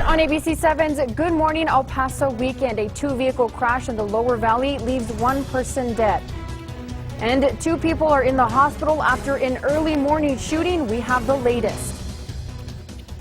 On ABC7's Good Morning El Paso weekend, a two-vehicle crash in the lower valley leaves one person dead. And two people are in the hospital after an early morning shooting. We have the latest.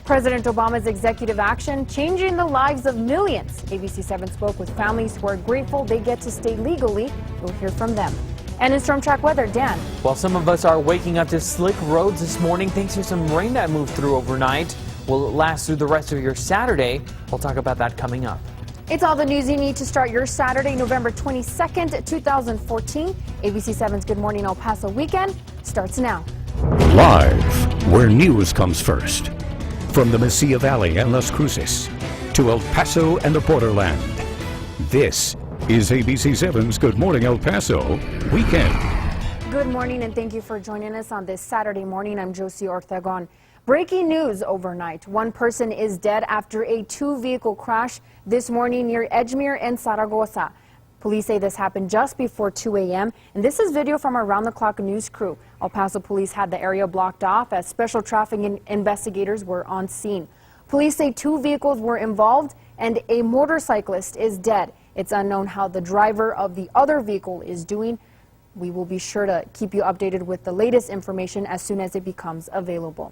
President Obama's executive action changing the lives of millions. ABC7 spoke with families who are grateful they get to stay legally. We'll hear from them. And in Storm Track weather, Dan. Well, some of us are waking up to slick roads this morning thanks to some rain that moved through overnight. Will it last through the rest of your Saturday? We'll talk about that coming up. It's all the news you need to start your Saturday, November 22nd, 2014. ABC7's Good Morning El Paso weekend starts now. Live, where news comes first. From the Mesilla Valley and Las Cruces to El Paso and the borderland. This is ABC7's Good Morning El Paso weekend. Good morning and thank you for joining us on this Saturday morning. I'm Josie Ortegon. Breaking news overnight. One person is dead after a two-vehicle crash this morning near Edgemere and Zaragosa. Police say this happened just before 2 a.m. and this is video from our round-the-clock news crew. El Paso police had the area blocked off as special traffic investigators were on scene. Police say two vehicles were involved and a motorcyclist is dead. It's unknown how the driver of the other vehicle is doing. We will be sure to keep you updated with the latest information as soon as it becomes available.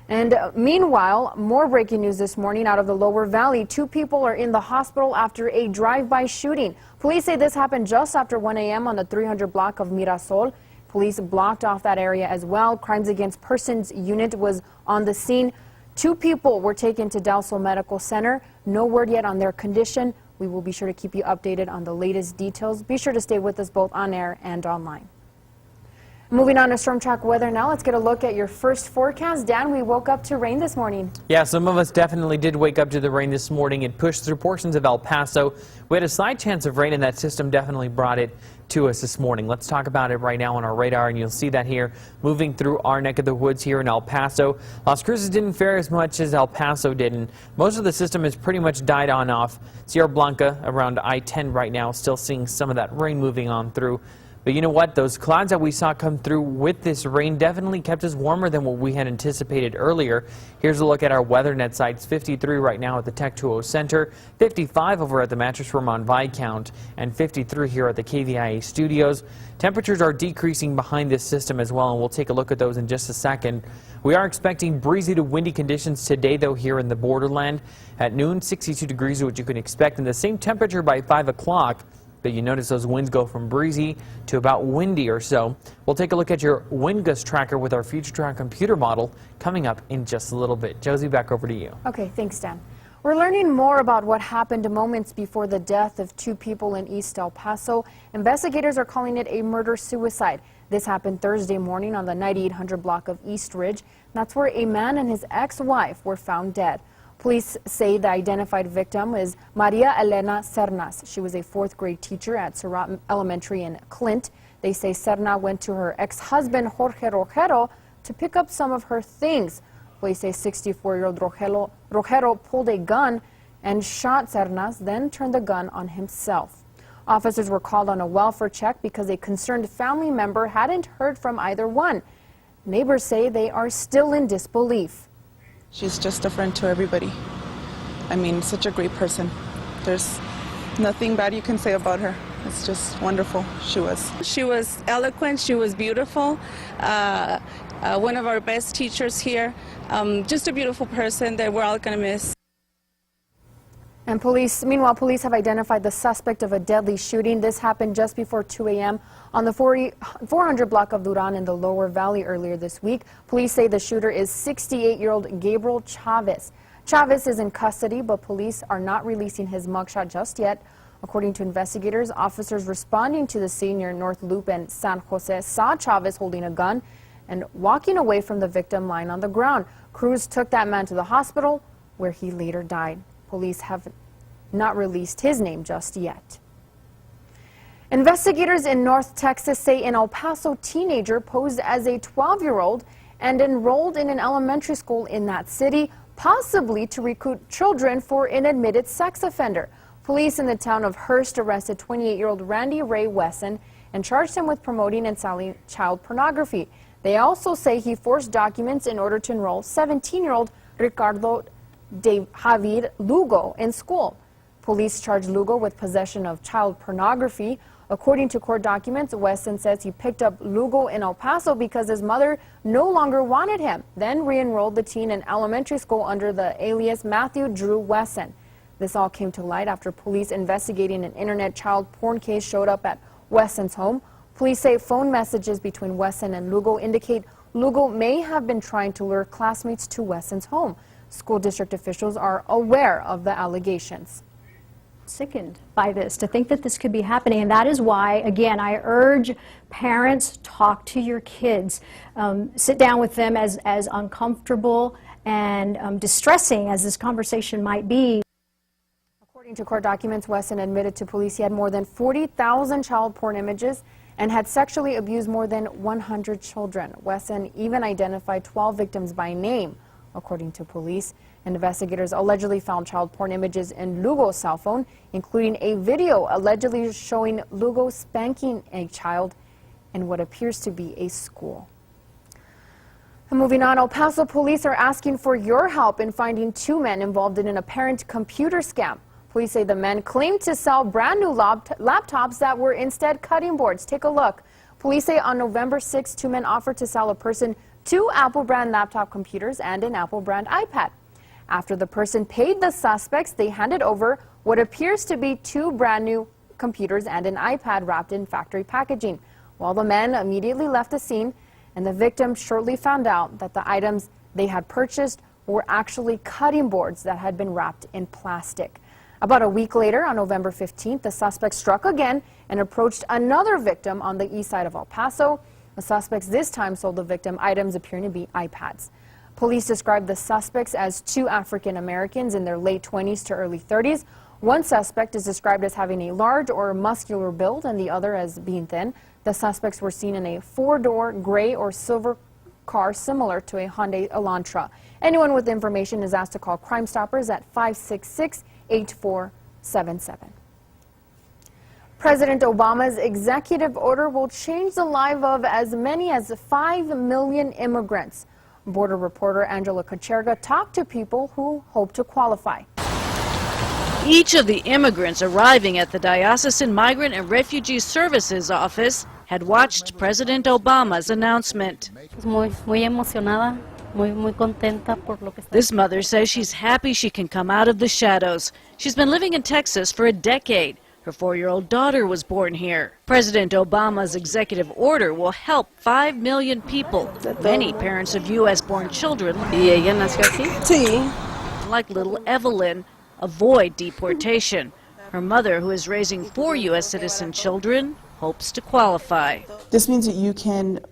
And meanwhile, more breaking news this morning out of the lower valley. Two people are in the hospital after a drive-by shooting. Police say this happened just after 1 a.m. on the 300 block of Mirasol. Police blocked off that area as well. Crimes Against Persons unit was on the scene. Two people were taken to Dalso Medical Center. No word yet on their condition. We will be sure to keep you updated on the latest details. Be sure to stay with us both on air and online. Moving on to Storm Track weather now, let's get a look at your first forecast. Dan, we woke up to rain this morning. Yeah, some of us definitely did wake up to the rain this morning. It pushed through portions of El Paso. We had a slight chance of rain and that system definitely brought it to us this morning. Let's talk about it right now on our radar, and you'll see that here moving through our neck of the woods here in El Paso. Las Cruces didn't fare as much as El Paso did, and most of the system has pretty much died on off. Sierra Blanca around I-10 right now, still seeing some of that rain moving on through. But you know what? Those clouds that we saw come through with this rain definitely kept us warmer than what we had anticipated earlier. Here's a look at our WeatherNet sites. 53 right now at the Tech 2.0 Center, 55 over at the Mattress Firm on Viscount, and 53 here at the KVIA studios. Temperatures are decreasing behind this system as well, and we'll take a look at those in just a second. We are expecting breezy to windy conditions today, though, here in the borderland. At noon, 62 degrees is what you can expect, and the same temperature by 5 o'clock. But you notice those winds go from breezy to about windy or so. We'll take a look at your wind gust tracker with our Future Track computer model coming up in just a little bit. Josie, back over to you. Okay, thanks, Dan. We're learning more about what happened moments before the death of two people in East El Paso. Investigators are calling it a murder-suicide. This happened Thursday morning on the 9800 block of East Ridge. That's where a man and his ex-wife were found dead. Police say the identified victim is Maria Elena Cernas. She was a fourth-grade teacher at Surratt Elementary in Clint. They say Cerna went to her ex-husband Jorge Rogero to pick up some of her things. Police say 64-year-old Rogero pulled a gun and shot Cernas, then turned the gun on himself. Officers were called on a welfare check because a concerned family member hadn't heard from either one. Neighbors say they are still in disbelief. She's just a friend to everybody. I mean, such a great person. There's nothing bad you can say about her. It's just wonderful. She was eloquent. She was beautiful. One of our best teachers here. Just a beautiful person that we're all going to miss. And meanwhile, police have identified the suspect of a deadly shooting. This happened just before 2 a.m. on the 400 block of Duran in the lower valley earlier this week. Police say the shooter is 68-year-old Gabriel Chavez. Chavez is in custody, but police are not releasing his mugshot just yet. According to investigators, officers responding to the scene near North Loop and San Jose saw Chavez holding a gun and walking away from the victim lying on the ground. Crews took that man to the hospital, where he later died. Police have not released his name just yet. Investigators in North Texas say an El Paso teenager posed as a 12-year-old and enrolled in an elementary school in that city, possibly to recruit children for an admitted sex offender. Police in the town of Hearst arrested 28-year-old Randy Ray Wesson and charged him with promoting and selling child pornography. They also say he forged documents in order to enroll 17-year-old Ricardo Javier Lugo in school. Police charged Lugo with possession of child pornography. According to court documents, Wesson says he picked up Lugo in El Paso because his mother no longer wanted him, then re-enrolled the teen in elementary school under the alias Matthew Drew Wesson. This all came to light after police investigating an internet child porn case showed up at Wesson's home. Police say phone messages between Wesson and Lugo indicate Lugo may have been trying to lure classmates to Wesson's home. School district officials are aware of the allegations. Sickened by this, to think that this could be happening, and that is why, again, I urge parents, talk to your kids. Sit down with them, as uncomfortable and distressing as this conversation might be. According to court documents, Wesson admitted to police he had more than 40,000 child porn images and had sexually abused more than 100 children. Wesson even identified 12 victims by name, according to police. Investigators allegedly found child porn images in Lugo's cell phone, including a video allegedly showing Lugo spanking a child in what appears to be a school. And moving on, El Paso police are asking for your help in finding two men involved in an apparent computer scam. Police say the men claimed to sell brand new laptops that were instead cutting boards. Take a look. Police say on November 6, two men offered to sell a person 2 Apple brand laptop computers and an Apple brand iPad. After the person paid the suspects, they handed over what appears to be 2 brand new computers and an iPad wrapped in factory packaging. While the men immediately left the scene, and the victim shortly found out that the items they had purchased were actually cutting boards that had been wrapped in plastic. About a week later, on November 15th, the suspect struck again and approached another victim on the east side of El Paso. The suspects this time sold the victim items appearing to be iPads. Police described the suspects as 2 African Americans in their late 20s to early 30s. One suspect is described as having a large or muscular build and the other as being thin. The suspects were seen in a 4-door gray or silver car similar to a Hyundai Elantra. Anyone with information is asked to call Crime Stoppers at 566-8477. President Obama's executive order will change the life of as many as 5 million immigrants. Border reporter Angela Kocherga talked to people who hope to qualify. Each of the immigrants arriving at the Diocesan Migrant and Refugee Services office had watched President Obama's announcement. Muy emocionada, muy contenta por lo que está. This mother says she's happy she can come out of the shadows. She's been living in Texas for a decade. Her 4-year-old daughter was born here. President Obama's executive order will help 5 million people, many parents of U.S.-born children, ¿Y ella nació aquí? Sí. like little Evelyn, avoid deportation. Her mother, who is raising 4 U.S. citizen children, hopes to qualify. This means that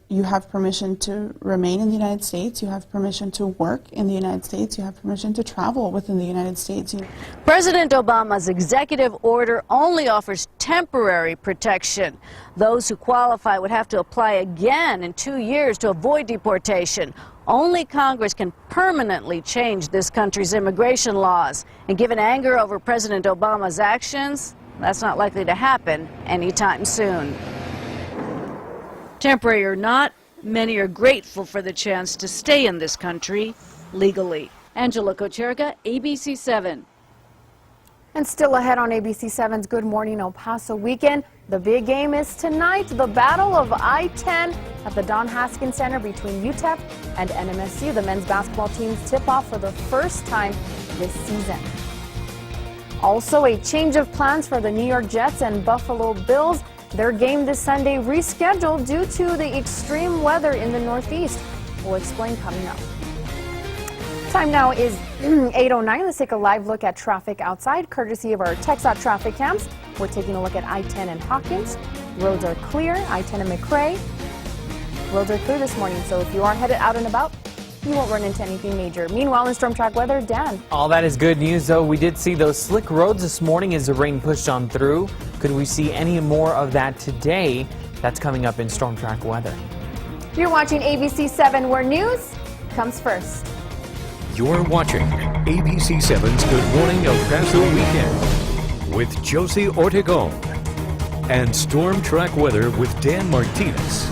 you have permission to remain in the United States, you have permission to work in the United States, you have permission to travel within the United States. President Obama's executive order only offers temporary protection. Those who qualify would have to apply again in 2 years to avoid deportation. Only Congress can permanently change this country's immigration laws. And given anger over President Obama's actions, that's not likely to happen anytime soon. Temporary or not, many are grateful for the chance to stay in this country legally. Angela Kocherga, ABC 7. And still ahead on ABC 7's Good Morning El Paso weekend, the big game is tonight, the Battle of I-10 at the Don Haskins Center between UTEP and NMSU. The men's basketball teams tip off for the first time this season. Also, a change of plans for the New York Jets and Buffalo Bills. Their game this Sunday rescheduled due to the extreme weather in the Northeast. We'll explain coming up. Time now is 8:09. Let's take a live look at traffic outside, courtesy of our TxDOT traffic cams. We're taking a look at I-10 and Hawkins. Roads are clear. I-10 and McRae. Roads are clear this morning, so if you are headed out and about, you won't run into anything major. Meanwhile, in storm track weather, Dan. All that is good news, though. We did see those slick roads this morning as the rain pushed on through. Could we see any more of that today? That's coming up in storm track weather. You're watching ABC 7, where news comes first. You're watching ABC 7's Good Morning El Paso Weekend with Josie Ortegon and Storm Track Weather with Dan Martinez.